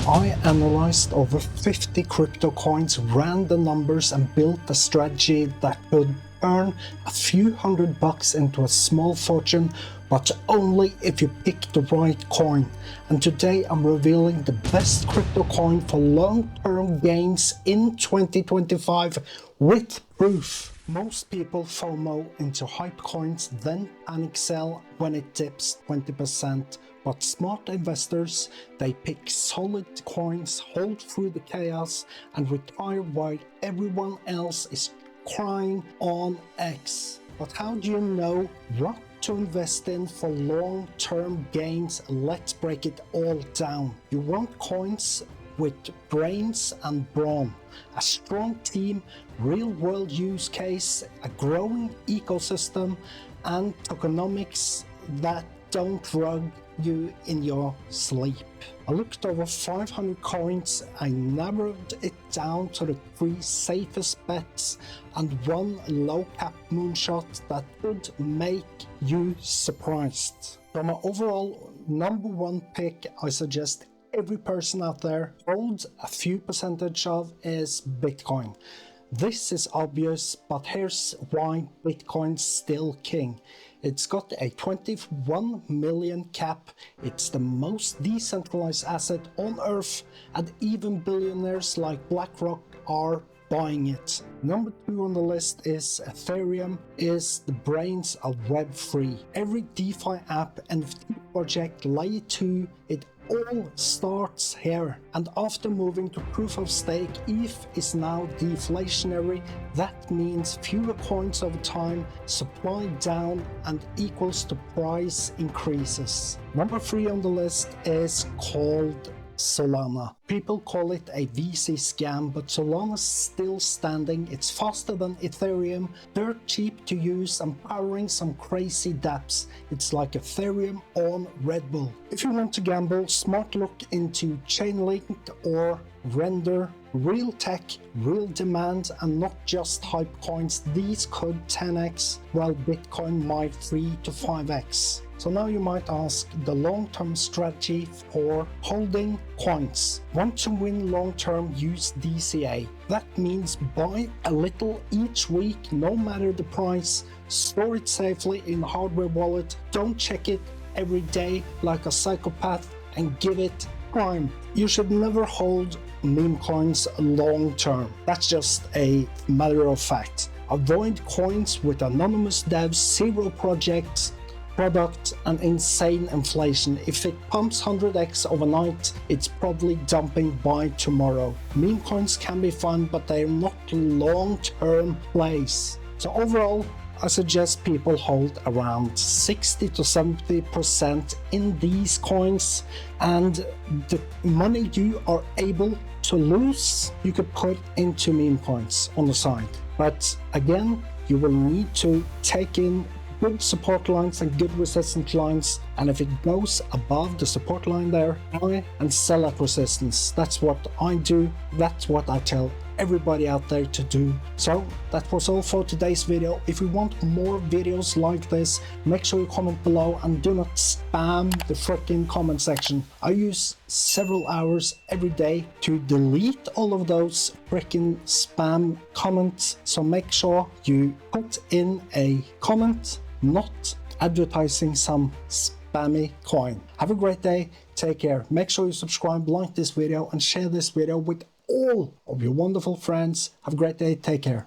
I analyzed over 50 crypto coins, ran the numbers and built a strategy that could earn a few $100 into a small fortune, but only if you pick the right coin. And today I'm revealing the best crypto coin for long-term gains in 2025 with proof. Most people FOMO into hype coins, then panic sell when it dips 20%. But smart investors, they pick solid coins, hold through the chaos, and retire while everyone else is crying on X. But how do you know what to invest in for long-term gains? Let's break it all down. You want coins with brains and brawn, a strong team, real-world use case, a growing ecosystem, and tokenomics that don't rug you in your sleep. I looked over 500 coins, I narrowed it down to the 3 safest bets and one low cap moonshot that would make you surprised. For my overall #1 pick, I suggest every person out there holds a few percentage of is Bitcoin. This is obvious, but here's why Bitcoin's still king. It's got a 21 million cap, it's the most decentralized asset on earth, and even billionaires like BlackRock are buying it. #2 on the list is Ethereum, is the brains of Web3. Every DeFi app and project layer 2, it all starts here, and after moving to proof of stake, ETH is now deflationary. That means fewer coins over time, supply down, and equals to price increases. #3 on the list is called Solana. People call it a VC scam, but Solana's still standing. It's faster than Ethereum, dirt cheap to use, and powering some crazy dApps. It's like Ethereum on Red Bull. If you want to gamble, smart look into Chainlink or Render. Real tech, real demand, and not just hype coins. These could 10x, while Bitcoin might 3 to 5x. So now you might ask, the long-term strategy for holding coins. Want to win long-term, use DCA. That means buy a little each week, no matter the price. Store it safely in a hardware wallet. Don't check it every day like a psychopath, and give it time. You should never hold meme coins long term. That's just a matter of fact. Avoid coins with anonymous devs, zero projects, product, and insane inflation. If it pumps 100x overnight, it's probably dumping by tomorrow. Meme coins can be fun, but they're not long-term plays. So overall, I suggest people hold around 60 to 70% in these coins, and the money you are able to lose, you could put into meme coins on the side. But again, you will need to take in good support lines and good resistance lines, and if it goes above the support line there, buy and sell at resistance. That's what I do, that's what I tell everybody out there to do. So that was all for today's video. If you want more videos like this, make sure you comment below and do not spam the freaking comment section. I use several hours every day to delete all of those freaking spam comments, so make sure you put in a comment not advertising some spammy coin. Have a great day, take care, make sure you subscribe, like this video, and share this video with all of your wonderful friends. Have a great day, take care.